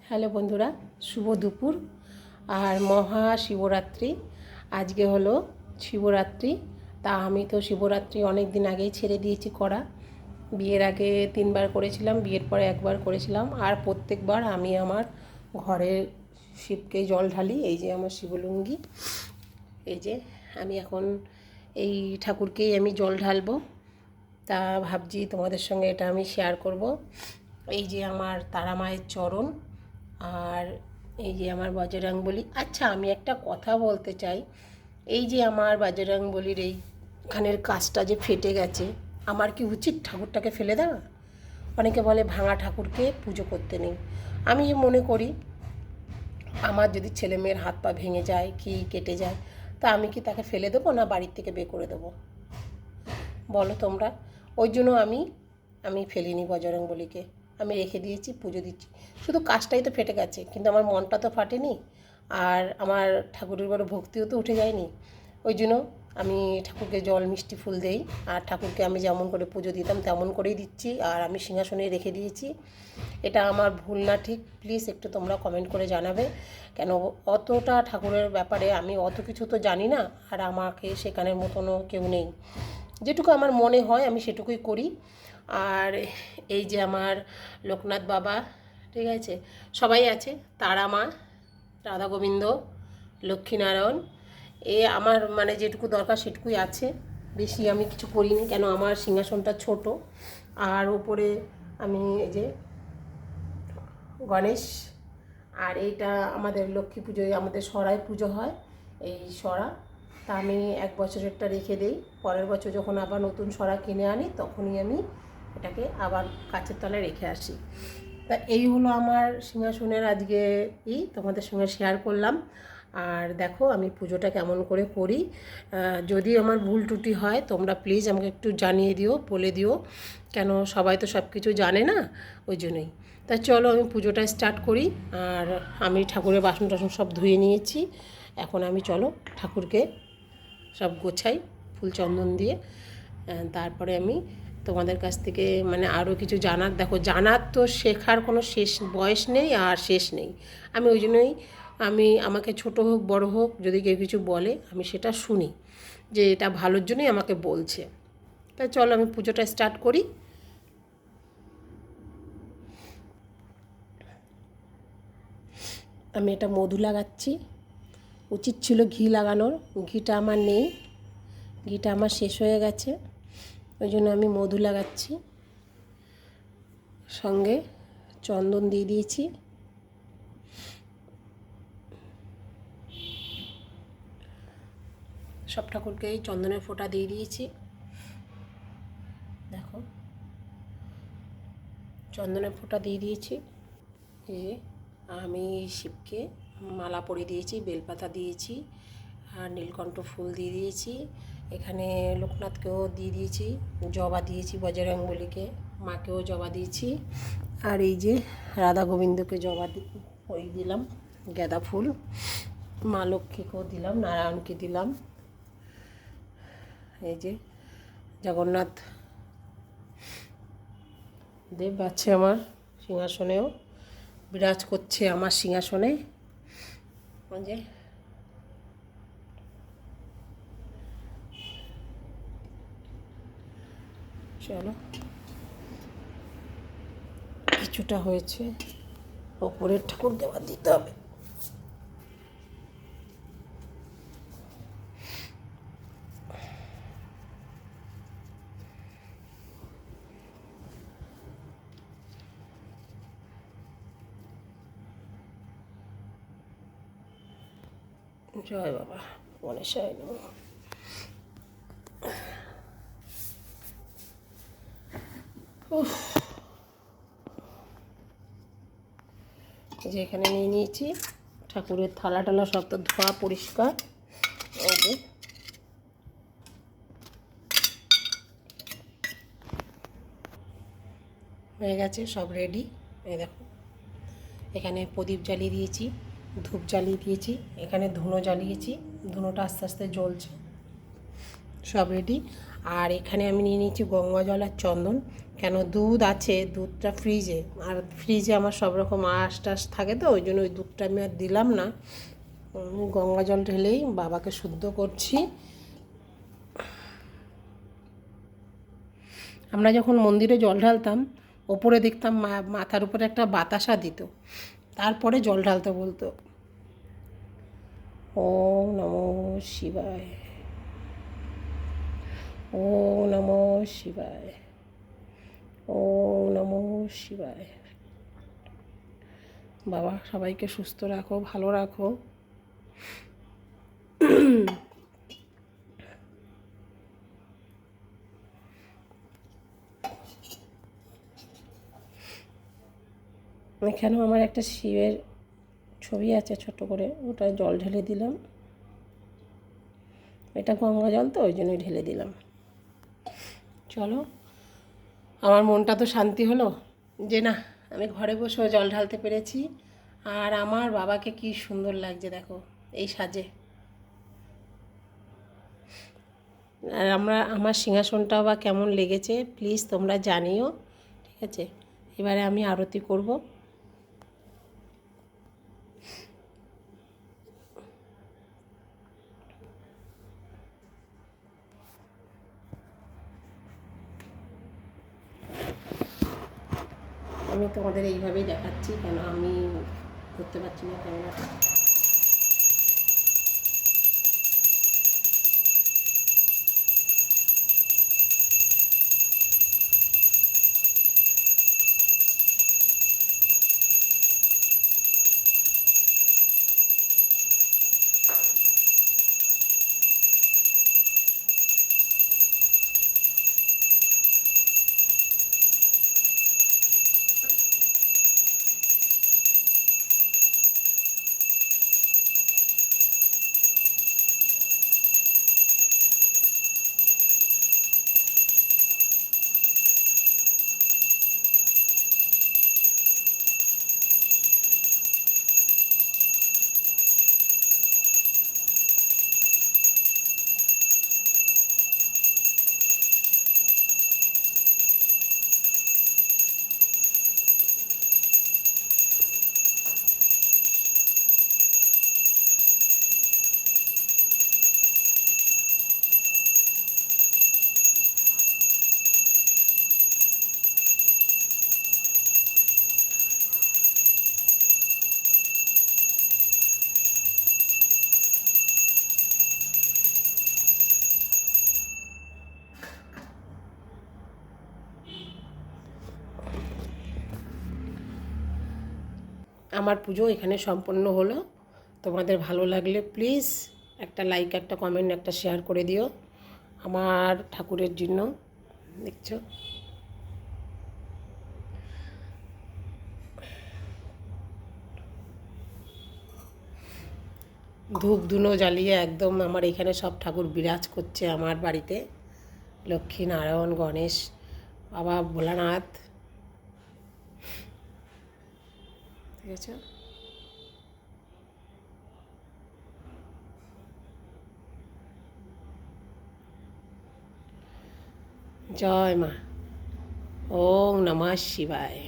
Hello বন্ধুরা, শুভ দুপুর আর মহাশিবরাত্রি। আজকে হলো শিবরাত্রি। তা আমি তো শিবরাত্রি অনেক দিন আগেই ছেড়ে দিয়েছি করা। বিয়ের আগে 3বার করেছিলাম, বিয়ের পরে একবার করেছিলাম। আর প্রত্যেকবার আমি আমার ঘরে শিবকে জল ঢালি। এই যে আমার শিবলুঙ্গি, এই যে আমি এখন এই ঠাকুরকেই আমি জল ঢালবো। তা ভাবছি তোমাদের সঙ্গে এটা আমি শেয়ার করব। এই যে আমার তারা মায়ের চরণ, আর এই যে আমার বজরংবলী। আচ্ছা, আমি একটা কথা বলতে চাই। এই যে আমার বজরংবলীর এইখানের কাজটা যে ফেটে গেছে, আমার কি উচিত ঠাকুরটাকে ফেলে দেওয়া? অনেকে বলে ভাঙা ঠাকুরকে পুজো করতে নেই। আমি মনে করি আমার যদি ছেলে মেয়ের হাত পা ভেঙে যায় কি কেটে যায়, তা আমি কি তাকে ফেলে দেবো না বাড়ির থেকে বের করে দেবো? বলো তোমরা। ওই জন্য আমি ফেলিনি বজরংবলীকে, আমি রেখে দিয়েছি, পুজো দিচ্ছি। শুধু কাজটাই তো ফেটে গেছে, কিন্তু আমার মনটা তো ফাটেনি, আর আমার ঠাকুরের বড় ভক্তিও তো উঠে যায়নি। ওই জন্য আমি ঠাকুরকে জল মিষ্টি ফুল দেই, আর ঠাকুরকে আমি যেমন করে পুজো দিতাম তেমন করেই দিচ্ছি। আর আমি সিংহাসনে রেখে দিয়েছি। এটা আমার ভুল না ঠিক? প্লিজ একটু তোমরা কমেন্ট করে জানাবে। কেন অতটা ঠাকুরের ব্যাপারে আমি অত কিছু তো জানি না, আর আমাকে শেখানোর মতনও কেউ নেই। যেটুকু আমার মনে হয় আমি সেটুকুই করি। আর এই যে আমার লোকনাথ বাবা, ঠিক আছে, সবাই আছে, তারা মা, রাধা গোবিন্দ, লক্ষ্মীনারায়ণ, আমার মানে যেটুকু দরকার সেটুকুই আছে। বেশি আমি কিছু করিনি, কেন আমার সিংহাসনটা ছোট। আর উপরে আমি এই যে গণেশ, আর এইটা আমাদের লক্ষ্মী পুজোয় আমাদের সরাই পুজো হয়, এই সরা। তা আমি 1 বছরেরটা রেখে দিই, পরের বছর যখন আবার নতুন সরা কিনে আনি তখনই আমি এটাকে আবার কাচের তলায় রেখে আসি। তা এই হলো আমার সিংহাসনের আজকে তোমাদের সঙ্গে শেয়ার করলাম। আর দেখো আমি পুজোটা কেমন করে করি। যদি আমার ভুল ত্রুটি হয় তোমরা প্লিজ আমাকে একটু জানিয়ে দিও, বলে দিও, কেন সবাই তো সব কিছু জানে না, ওই জন্যই। তা চলো আমি পুজোটা স্টার্ট করি। আর আমি ঠাকুরের বাসন টাসন সব ধুয়ে নিয়েছি। এখন আমি চলো ঠাকুরকে সব গোছাই ফুল চন্দন দিয়ে। তারপরে আমি তোমাদের কাছ থেকে মানে আরও কিছু জানার, দেখো জানার তো শেখার কোনো শেষ বয়স নেই আর শেষ নেই। আমি ওই জন্যই আমাকে ছোট হোক বড় হোক যদি কেউ কিছু বলে আমি সেটা শুনি, যে এটা ভালোর জন্যই আমাকে বলছে। তাই চলো আমি পুজোটা স্টার্ট করি। আমি এটা মধু লাগাচ্ছি, উচিত ছিল ঘি লাগানোর, ঘিটা আমার নেই, ঘিটা আমার শেষ হয়ে গেছে, ওই জন্য আমি মধু লাগাচ্ছি। সঙ্গে চন্দন দিয়ে দিয়েছি। সব ঠাকুরকেই চন্দনের ফোঁটা দিয়ে দিয়েছি। দেখো চন্দনের ফোঁটা দিয়ে দিয়েছি। এই যে আমি শিবকে মালা পরিয়ে দিয়েছি, বেলপাতা দিয়েছি, আর নীলকণ্ঠ ফুল দিয়ে দিয়েছি। এখানে লোকনাথকেও দিয়ে দিয়েছি, জবা দিয়েছি, বজরংবলীকে মাকেও জবা দিয়েছি। আর এই যে রাধা গোবিন্দকে জবা দিলাম, গাঁদা ফুল, মা লক্ষ্মীকেও দিলাম, নারায়ণকে দিলাম। এই যে জগন্নাথ দেব আছে আমার সিংহাসনেও, বিরাজ করছে আমার সিংহাসনে। যে চলো কিছুটা হয়েছে, ওপরের ঠাকুরকে আবার দিতে হবে। জয় বাবা গণেশায় নমঃ। যে এখানে নিয়ে নিয়েছি ঠাকুরের থালা টালা সব তো ধোয়া পরিষ্কার। এই যে হয়ে গেছে, সব রেডি। এই দেখো এখানে প্রদীপ জ্বালিয়ে দিয়েছি, ধূপ জ্বালিয়ে দিয়েছি, এখানে ধুনো জ্বালিয়েছি, ধুনোটা আস্তে আস্তে জ্বলছে, সব রেডি। আর এখানে আমি নিয়ে নিয়েছি গঙ্গা জল আর চন্দন। কেন, দুধ আছে, দুধটা ফ্রিজে, আর ফ্রিজে আমার সব রকম আঁশ টাশ থাকে, তো ওই জন্য ওই দুধটা আমি আর দিলাম না। গঙ্গা জল ঢেলেই বাবাকে শুদ্ধ করছি। আমরা যখন মন্দিরে জল ঢালতাম, ওপরে দেখতাম মাথার উপরে একটা বাতাসা দিত, তারপরে জল ঢালতে বলতো। ওম নমো শিবায়, ওম নমো শিবায়, ওম নমো শিবায়। বাবা সবাইকে সুস্থ রাখো, ভালো রাখো। এখানেও আমার একটা শিবের ছবি আছে ছোট করে, ওটা জল ঢেলে দিলাম। এটা গঙ্গা জল তো ওই জন্যই ঢেলে দিলাম। চলো, আমার মনটা তো শান্তি হলো যে না, আমি ঘরে বসেও জল ঢালতে পেরেছি। আর আমার বাবাকে কি সুন্দর লাগছে দেখো এই সাজে। আর আমার সিংহাসনটাও বা কেমন লেগেছে প্লিজ তোমরা জানিও, ঠিক আছে? এবারে আমি আরতি করব। আমি তোমাদের এইভাবেই দেখাচ্ছি, কেন আমি করতে পারছি না ক্যামেরাটা। আমার পুজো এখানে সম্পন্ন হলো। তোমাদের ভালো লাগলে প্লিজ একটা লাইক, একটা কমেন্ট, একটা শেয়ার করে দিও আমার ঠাকুরের জন্য। দেখছো, ধূপ ধুনো জ্বালিয়ে একদম আমার এখানে সব ঠাকুর বিরাজ করছে আমার বাড়িতে। লক্ষ্মী নারায়ণ, গণেশ, বাবা ভোলানাথ, ঠিক আছে? জয় মা। ওম নমঃ শিবায়।